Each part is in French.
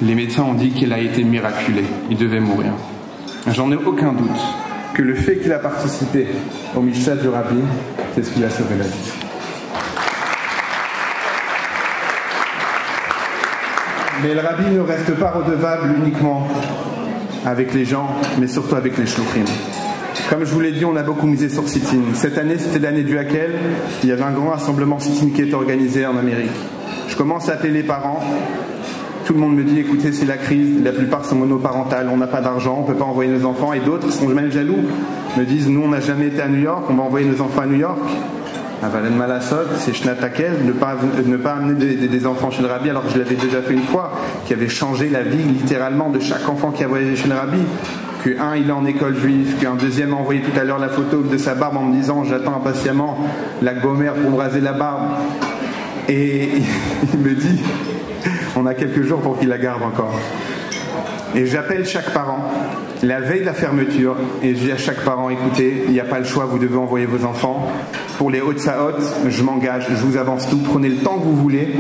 Les médecins ont dit qu'il a été miraculé, il devait mourir. J'en ai aucun doute que le fait qu'il a participé au Mishpat du Rabbi, c'est ce qui a sauvé la vie. Mais le Rabbi ne reste pas redevable uniquement avec les gens, mais surtout avec les shluchim. Comme je vous l'ai dit, on a beaucoup misé sur Sittin. Cette année, c'était l'année du Hakel. Il y avait un grand rassemblement Sittin qui est organisé en Amérique. Je commence à appeler les parents. Tout le monde me dit, écoutez, c'est la crise. La plupart sont monoparentales. On n'a pas d'argent, on ne peut pas envoyer nos enfants. Et d'autres sont même jaloux. Me disent, nous, on n'a jamais été à New York. On va envoyer nos enfants à New York. Valen Malasot, c'est Shnatakel, ne pas amener des enfants chez le Rabbi, alors que je l'avais déjà fait une fois, qui avait changé la vie littéralement de chaque enfant qui a voyagé chez le Rabbi. Qu'un il est en école juive, qu'un deuxième a envoyé tout à l'heure la photo de sa barbe en me disant j'attends impatiemment la gomère pour me raser la barbe. Et il me dit on a quelques jours pour qu'il la garde encore. Et j'appelle chaque parent la veille de la fermeture et je dis à chaque parent écoutez, il n'y a pas le choix, vous devez envoyer vos enfants. Pour les Hotsaot, je m'engage, je vous avance tout, prenez le temps que vous voulez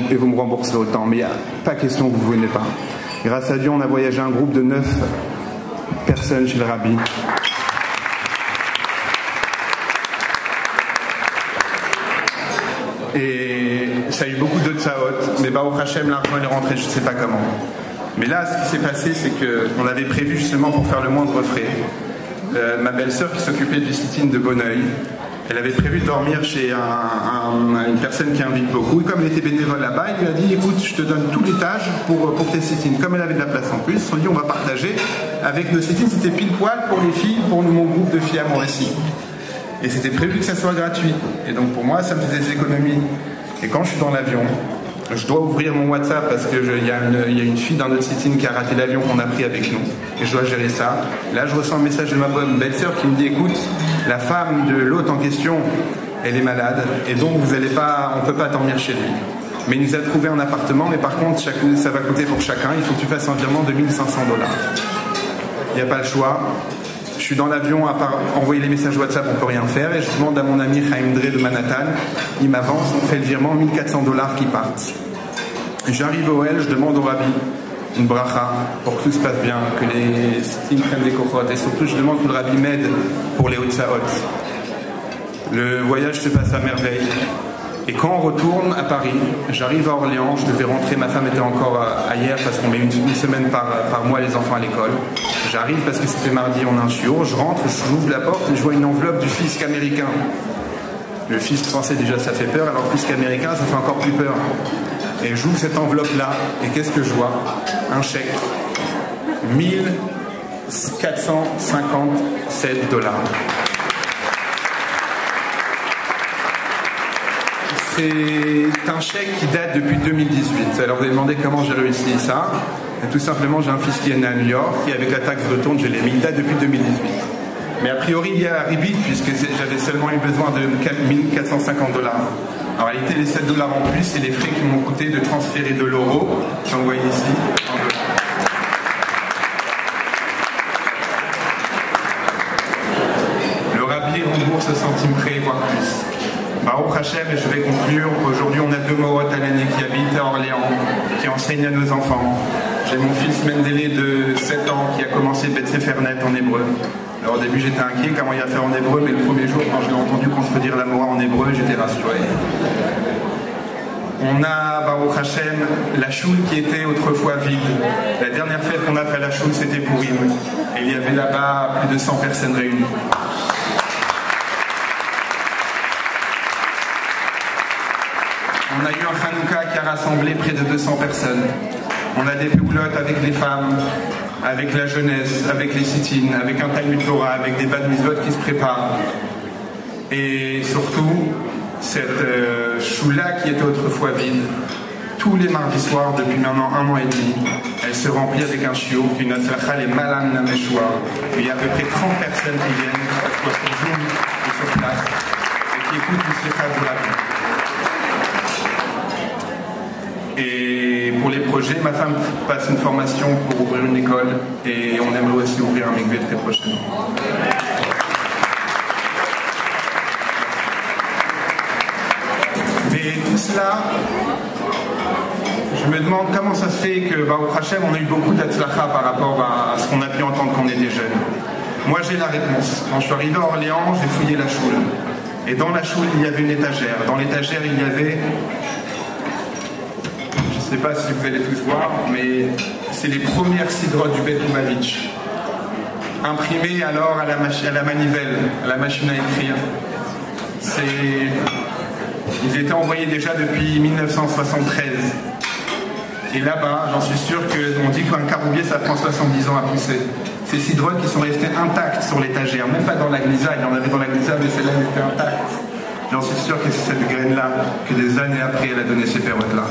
et vous me rembourserez autant. Mais il n'y a pas question que vous ne venez pas. Grâce à Dieu, on a voyagé un groupe de 9 personnes chez le Rabbi. Et ça a eu beaucoup d'Hotsaot, mais Baruch Hashem, l'argent est rentré, je ne sais pas comment. Mais là, ce qui s'est passé, c'est qu'on avait prévu justement pour faire le moindre frais. Ma belle-sœur qui s'occupait du sit-in de Bonneuil, elle avait prévu de dormir chez une personne qui invite beaucoup. Et comme elle était bénévole là-bas, elle lui a dit écoute, je te donne tout l'étage pour tes sit-in. Comme elle avait de la place en plus, on dit on va partager avec nos sit-in. C'était pile poil pour les filles, pour mon groupe de filles à moi aussi. Et c'était prévu que ça soit gratuit. Et donc pour moi, ça me faisait des économies. Et quand je suis dans l'avion, je dois ouvrir mon WhatsApp parce qu'il y a une fille dans notre sit-in qui a raté l'avion qu'on a pris avec nous. Et je dois gérer ça. Là, je reçois un message de ma bonne belle-sœur qui me dit écoute, la femme de l'hôte en question, elle est malade. Et donc, on ne peut pas dormir chez lui. Mais il nous a trouvé un appartement. Mais par contre, ça va coûter pour chacun. Il faut que tu fasses un virement de $1 500. Il n'y a pas le choix. Je suis dans l'avion, à part envoyer les messages WhatsApp, on ne peut rien faire. Et je demande à mon ami Chaim Dre de Manhattan, il m'avance, on fait le virement, $1 400 qui partent. J'arrive au L, je demande au Rabbi une bracha pour que tout se passe bien, que les sit-in prennent des cochotes. Et surtout, je demande que le Rabbi m'aide pour les Hotsaot. Le voyage se passe à merveille. Et quand on retourne à Paris, j'arrive à Orléans, je devais rentrer, ma femme était encore ailleurs parce qu'on met une semaine par mois les enfants à l'école. J'arrive parce que c'était mardi, on a un chiot, je rentre, j'ouvre la porte et je vois une enveloppe du fisc américain. Le fisc français déjà ça fait peur, alors le fisc américain ça fait encore plus peur. Et j'ouvre cette enveloppe-là et qu'est-ce que je vois? Un chèque. $1 457. C'est un chèque qui date depuis 2018. Alors vous allez demander comment j'ai réussi ça. Et tout simplement, j'ai un fils qui est né à New York et avec la taxe de retour, je l'ai mis. Il date depuis 2018. Mais a priori, il y a Ribit puisque j'avais seulement eu besoin de $1 450. En réalité, les $7 en plus, c'est les frais qui m'ont coûté de transférer de l'euro, que vous voyez ici, en dollars. Le Rabbi rembourse centime près, voire plus. Baruch Hashem, et je vais conclure. Aujourd'hui, on a 2 Morotes à l'année qui habitent à Orléans, qui enseignent à nos enfants. J'ai mon fils Mendele de 7 ans qui a commencé Bet Sefer Net en hébreu. Alors au début, j'étais inquiet comment il va faire en hébreu, mais le premier jour, quand je l'ai entendu contredire la Mora en hébreu, j'étais rassuré. On a, Baruch Hashem, la choule qui était autrefois vide. La dernière fête qu'on a fait à la choule, c'était Purim. Et il y avait là-bas plus de 100 personnes réunies. On a eu un Hanouka qui a rassemblé près de 200 personnes. On a des peuplotes avec les femmes, avec la jeunesse, avec les sit-in, avec un Talmud Torah, avec des bad mitzvot qui se préparent. Et surtout, cette choula qui était autrefois vide, tous les mardis soirs, depuis maintenant 1 an et demi, elle se remplit avec un chiot, une atzlacha, les Malam Nameshua. Il y a à peu près 30 personnes qui viennent, soit sur Zoom ou sur place, et qui écoutent une slicha de la vie. Et pour les projets, ma femme passe une formation pour ouvrir une école et on aimerait aussi ouvrir un mikvé très prochainement. Mais tout cela, je me demande comment ça se fait que, au Hachem, on a eu beaucoup d'atzlacha par rapport à ce qu'on a pu entendre quand on était jeune. Moi, j'ai la réponse. Quand je suis arrivé à Orléans, j'ai fouillé la choule. Et dans la choule, il y avait une étagère. Dans l'étagère, il y avait... Je ne sais pas si vous allez tous voir, mais c'est les premières sidrotes du Bet Lubavitch. Imprimées alors à la manivelle, à la machine à écrire. Ils étaient envoyés déjà depuis 1973. Et là-bas, j'en suis sûr qu'on dit qu'un caroubier, ça prend 70 ans à pousser. Ces sidrotes qui sont restés intactes sur l'étagère, même pas dans la glissa, il y en avait dans la glissa, mais celle-là était intacte. J'en suis sûr que c'est cette graine-là que des années après, elle a donné ces pérottes-là.